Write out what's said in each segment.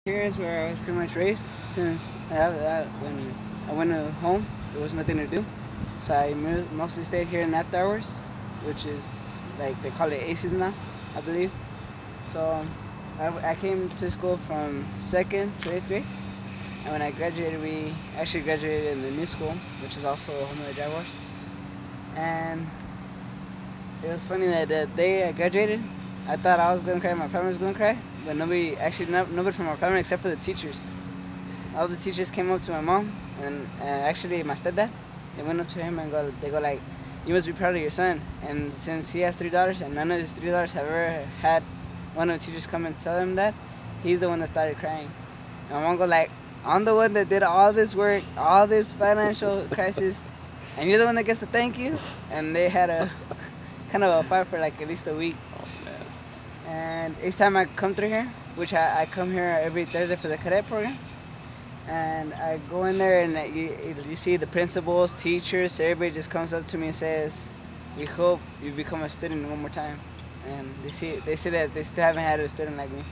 Here is where I was pretty much raised since when I went home, there was nothing to do. So I mostly stayed here in after hours, which is like they call it ACES now, I believe. So I came to school from 2nd to 8th grade. And when I graduated, we actually graduated in the new school, which is also home of the Jaguars. And it was funny that the day I graduated, I thought I was gonna cry, my family was gonna cry, but nobody from our family except for the teachers. All the teachers came up to my mom and actually my stepdad. They went up to him and they go like, "You must be proud of your son." And since he has 3 daughters and none of his 3 daughters have ever had one of the teachers come and tell him that, he's the one that started crying. And my mom go like, "I'm the one that did all this work, all this financial crisis, and you're the one that gets to thank you." And they had a kind of a fight for like at least a week. And each time I come through here, which I come here every Thursday for the cadet program, and I go in there and you see the principals, teachers, everybody just comes up to me and says, "We hope you become a student one more time." And they say that they still haven't had a student like me.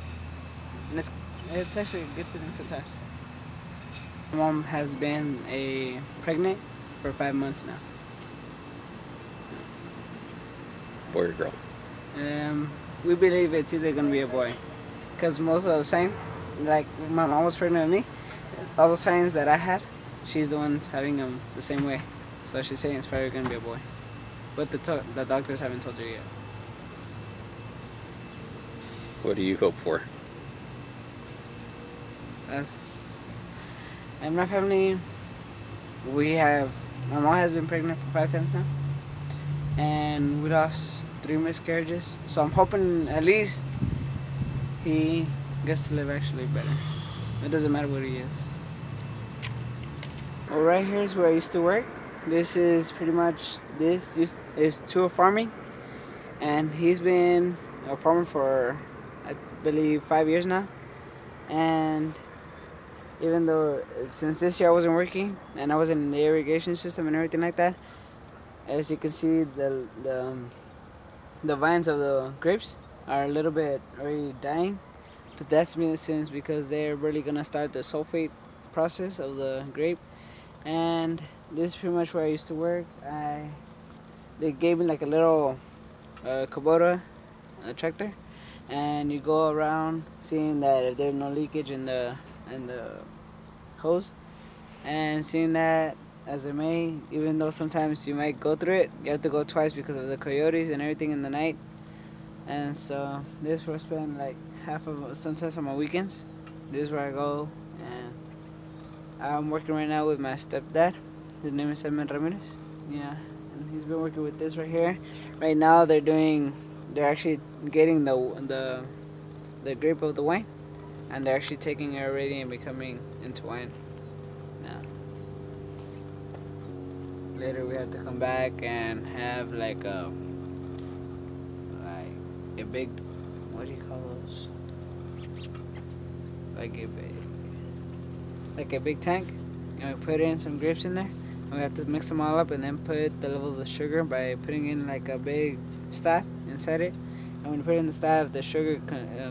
And it's actually a good feeling sometimes. My mom has been pregnant for 5 months now. Boy or girl? We believe it's either gonna be a boy, cause most of the signs, like my mom was pregnant with me, all the signs that I had, she's the one having them the same way. So she's saying it's probably gonna be a boy, but the doctors haven't told her yet. What do you hope for? In my family, my mom has been pregnant for 5 times now, and we lost 3 miscarriages. So I'm hoping at least he gets to live actually better. It doesn't matter what he is. Well, right here is where I used to work. This is pretty much, this is Tua Farming, and he's been a farmer for, I believe, 5 years now. And even though since this year I wasn't working and I wasn't in the irrigation system and everything like that, as you can see, the vines of the grapes are a little bit already dying, but that's been since because they're really gonna start the sulfate process of the grape. And this is pretty much where I used to work. They gave me like a little Kubota tractor, and you go around seeing that if there's no leakage in the hose, and seeing that as it may, even though sometimes you might go through it, you have to go twice because of the coyotes and everything in the night. And so this is where I spend like sometimes on my weekends. This is where I go, and I'm working right now with my stepdad. His name is Edmund Ramirez. Yeah, and he's been working with this right here. Right now they're actually getting the grape of the wine, and they're actually taking it already and becoming into wine. Yeah. Later we have to come back and have like a big, what do you call those? Like a big tank, and we put in some grapes in there, and we have to mix them all up and then put the level of the sugar by putting in like a big staff inside it. And when you put it in the staff, the sugar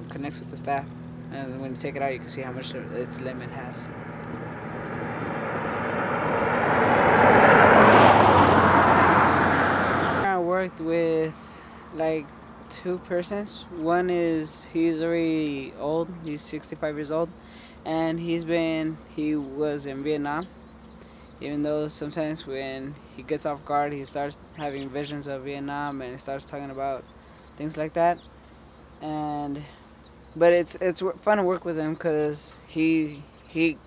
connects with the staff, and when you take it out, you can see how much its limit has. I worked with like 2 persons. One he's already old. He's 65 years old, and he was in Vietnam. Even though sometimes when he gets off guard, he starts having visions of Vietnam and he starts talking about things like that. But it's fun to work with him because he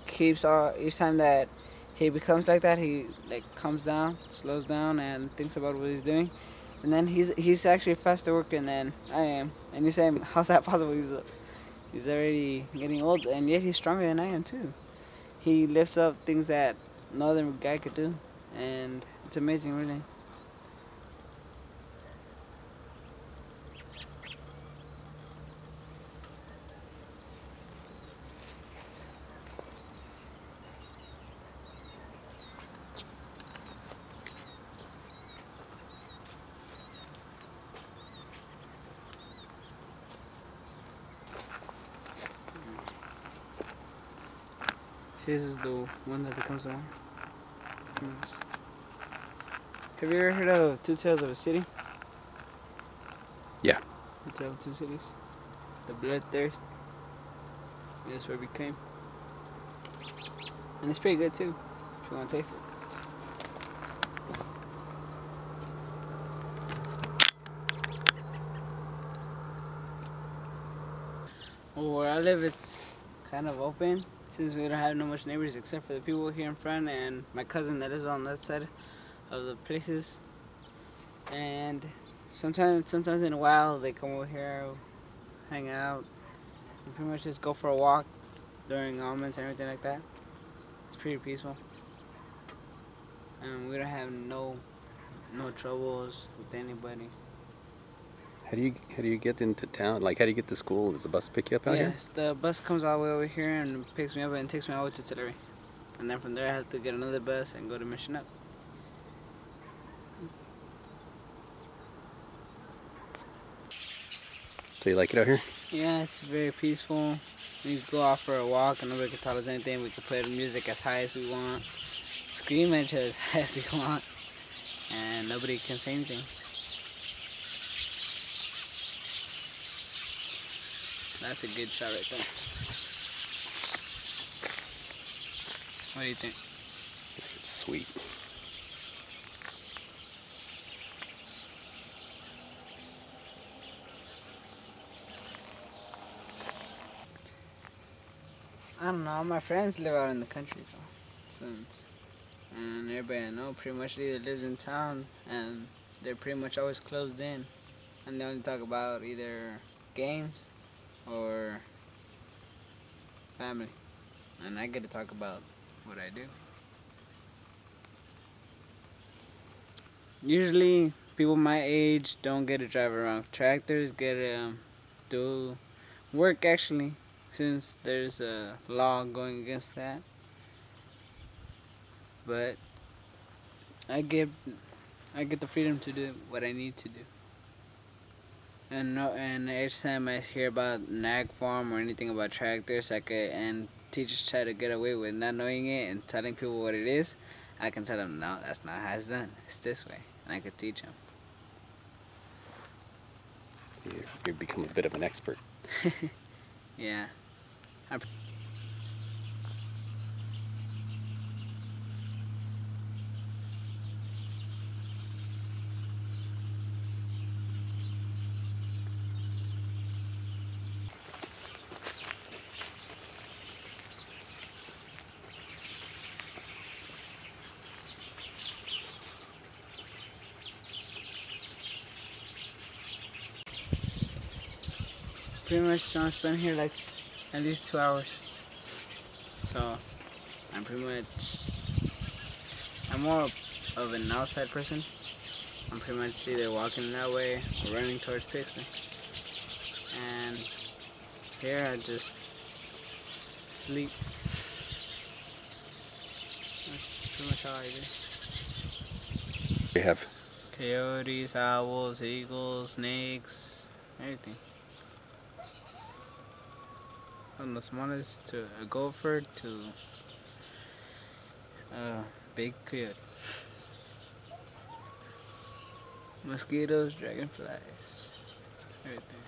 keeps each time that he becomes like that, he like calms down, slows down, and thinks about what he's doing. And then he's actually faster working than I am. And you say, how's that possible? He's already getting old, and yet he's stronger than I am too. He lifts up things that no other guy could do, and it's amazing, really. See, this is the one that becomes the one. Yes. Have you ever heard of Two Tales of a City? Yeah. Two Tales of Two Cities? The Bloodthirst. That's where it became. And it's pretty good too, if you want to taste it. Well, where I live, it's kind of open since we don't have no much neighbors except for the people here in front and my cousin that is on that side of the places. And sometimes in a while they come over here, hang out, and pretty much just go for a walk during almonds and everything like that. It's pretty peaceful, and we don't have no troubles with anybody. How do you get into town? Like, how do you get to school? Does the bus pick you up out here? Yes, the bus comes all the way over here and picks me up and takes me all the way to Tulare. And then from there I have to get another bus and go to Mission Up. Do you like it out here? Yeah, it's very peaceful. We can go out for a walk and nobody can tell us anything. We can play the music as high as we want, scream at each other as high as we want, and nobody can say anything. That's a good shot right there. What do you think? It's sweet. I don't know, my friends live out in the country though, and everybody I know pretty much either lives in town and they're pretty much always closed in, and they only talk about either games or family, and I get to talk about what I do. Usually people my age don't get to drive around tractors, get to do work actually, since there's a law going against that. But I get the freedom to do what I need to do. And every time I hear about an ag farm or anything about tractors, and teachers try to get away with not knowing it and telling people what it is, I can tell them, no, that's not how it's done. It's this way, and I could teach them. You become a bit of an expert. Yeah. Pretty much I spend here like at least 2 hours. So I'm more of an outside person. I'm pretty much either walking that way or running towards Pixley. And here I just sleep. That's pretty much all I do. We have Coyotes, owls, eagles, snakes, everything. From the smallest to a gopher to a big coyote. Mosquitoes, dragonflies, everything.